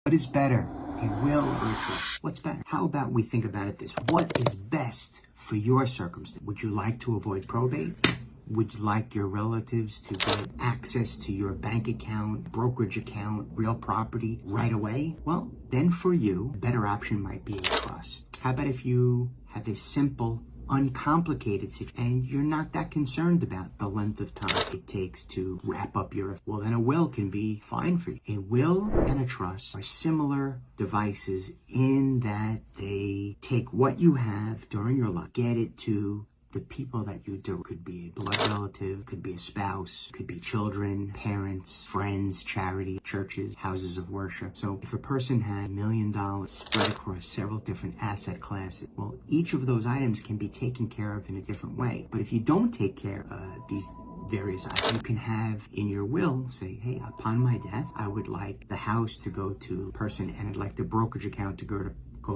What is better, a will or a trust? What's better? How about we think about it this way? What is best for your circumstance? Would you like to avoid probate? Would you like your relatives to get access to your bank account, brokerage account, real property right away? Well, then for you, a better option might be a trust. How about if you have a simple, uncomplicated situation and you're not that concerned about the length of time it takes to wrap up your, well, then a will can be fine for you. A will and a trust are similar devices in that they take what you have during your life, get it to the people that you do. Could be a blood relative, could be a spouse, could be children, parents, friends, charity, churches, houses of worship. So if a person had $1 million spread across several different asset classes, well, each of those items can be taken care of in a different way. But if you don't take care of these various items, you can have in your will say, hey, upon my death, I would like the house to go to person, and I'd like the brokerage account to go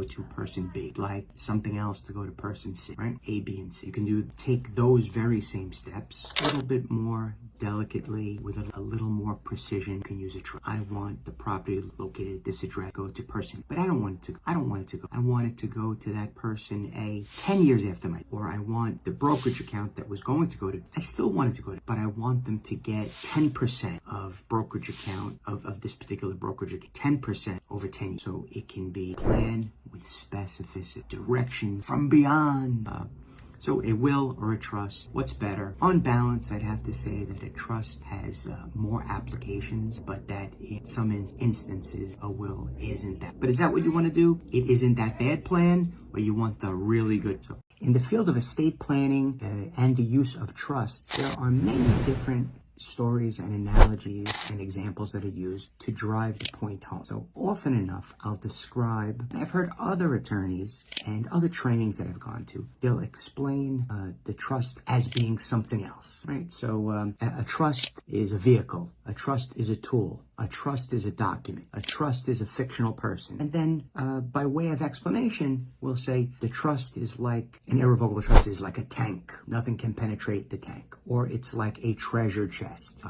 to person B, like something else to go to person C, right? A, B, and C. You can take those very same steps a little bit more delicately with a little more precision. You can use a trust. I want the property located at this address go to person, but I don't want it to go. I want it to go to that person A 10 years after my, or I want the brokerage account that was going to go to, I still want it to go to, but I want them to get 10% of brokerage account of this particular brokerage account, 10% over 10 years. So it can be planned with specificity, direction from beyond. So a will or a trust, what's better? On balance, I'd have to say that a trust has more applications, but that in some instances, a will isn't that. But is that what you want to do? It isn't that bad plan, or you want the really good? So in the field of estate planning and the use of trusts, there are many different stories and analogies and examples that are used to drive the point home. So often enough, I'll describe, I've heard other attorneys and other trainings that I've gone to, they'll explain the trust as being something else, right? So a trust is a vehicle, a trust is a tool, a trust is a document, a trust is a fictional person. And then by way of explanation, we'll say the trust is like, an irrevocable trust is like a tank. Nothing can penetrate the tank. Or it's like a treasure chest,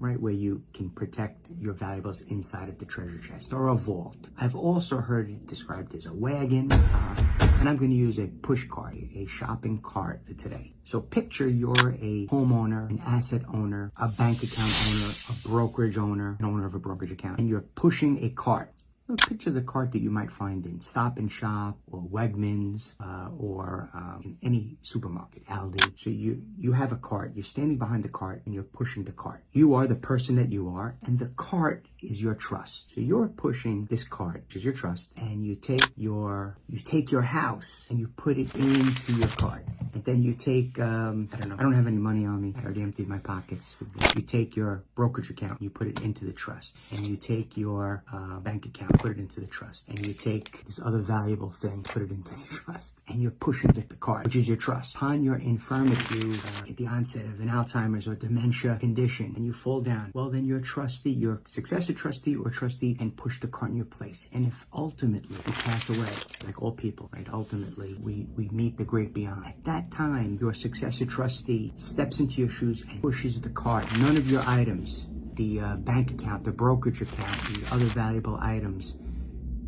right, where you can protect your valuables inside of the treasure chest, or a vault. I've also heard it described as a wagon, and I'm going to use a push cart, a shopping cart for today. So picture you're a homeowner, an asset owner, a bank account owner, a brokerage owner, an owner of a brokerage account, and you're pushing a cart. So picture the cart that you might find in Stop and Shop or Wegmans or in any supermarket, Aldi. So you have a cart, you're standing behind the cart and you're pushing the cart. You are the person that you are, and the cart is your trust. So you're pushing this cart, which is your trust, and you take your house and you put it into your cart. And then you take, I don't have any money on me. I already emptied my pockets. You take your brokerage account, you put it into the trust. And you take your bank account, put it into the trust. And you take this other valuable thing, put it into the trust. And you're pushing the cart, which is your trust. Upon your infirmity, at the onset of an Alzheimer's or dementia condition, and you fall down, well, then your trustee, your successor trustee or trustee, can push the cart in your place. And if ultimately you pass away, like all people, right? Ultimately, we meet the great beyond. At that time, your successor trustee steps into your shoes and pushes the cart. None of your items, the bank account, the brokerage account, the other valuable items,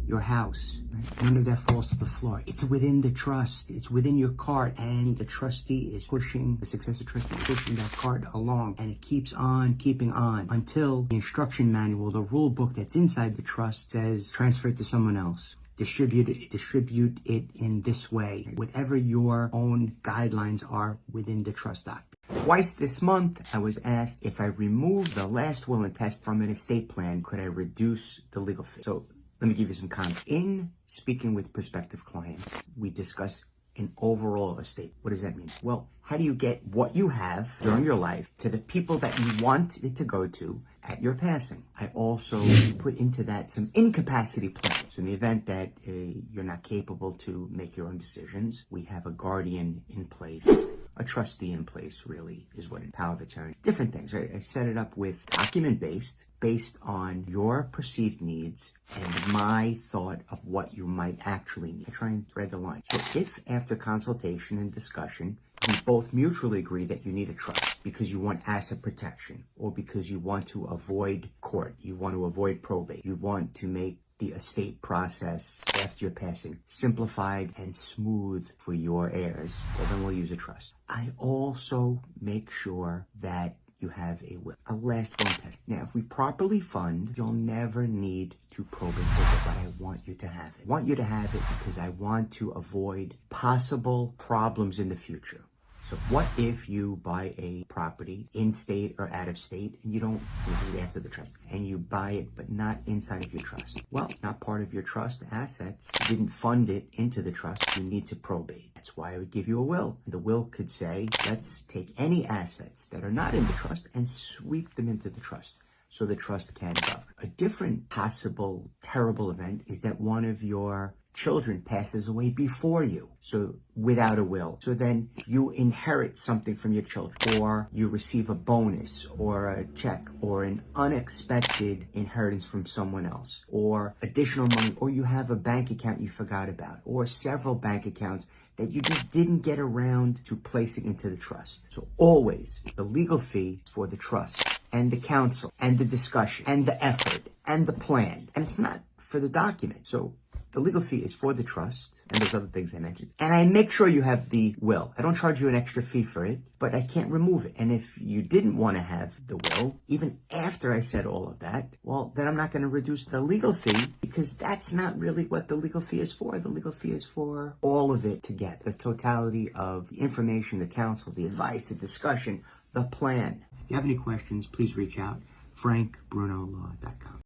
your house, right? None of that falls to the floor. It's within the trust. It's within your cart, and the trustee is pushing, the successor trustee is pushing that cart along, and it keeps on keeping on until the instruction manual, the rule book that's inside the trust, says transfer it to someone else. Distribute it in this way, whatever your own guidelines are within the trust document. Twice this month, I was asked if I remove the last will and test from an estate plan, could I reduce the legal fee? So let me give you some context. In speaking with prospective clients, we discuss an overall estate. What does that mean? Well, how do you get what you have during your life to the people that you want it to go to at your passing? I also put into that some incapacity plans. So in the event that you're not capable to make your own decisions, we have a guardian in place. A trustee in place really is what it, power of attorney. Different things, right? I set it up with document-based, based on your perceived needs and my thought of what you might actually need. I try and thread the line. So if after consultation and discussion, you both mutually agree that you need a trust because you want asset protection, or because you want to avoid court, you want to avoid probate, you want to make the estate process after your passing simplified and smooth for your heirs, well, then we'll use a trust. I also make sure that you have a will, a last will and testament. Now, if we properly fund, you'll never need to probate it, but I want you to have it. I want you to have it because I want to avoid possible problems in the future. So what if you buy a property in state or out of state and you don't, this is after the trust, and you buy it but not inside of your trust? Well, it's not part of your trust assets. You didn't fund it into the trust. You need to probate. That's why I would give you a will. The will could say, let's take any assets that are not in the trust and sweep them into the trust, so the trust can govern. A different possible terrible event is that one of your children passes away before you, so without a will. So then you inherit something from your children, or you receive a bonus or a check or an unexpected inheritance from someone else, or additional money, or you have a bank account you forgot about, or several bank accounts that you just didn't get around to placing into the trust. So always the legal fee for the trust and the counsel and the discussion and the effort and the plan, and it's not for the document. So the legal fee is for the trust and those other things I mentioned. And I make sure you have the will. I don't charge you an extra fee for it, but I can't remove it. And if you didn't want to have the will, even after I said all of that, well, then I'm not going to reduce the legal fee, because that's not really what the legal fee is for. The legal fee is for all of it together. The totality of the information, the counsel, the advice, the discussion, the plan. If you have any questions, please reach out. FrankBrunoLaw.com.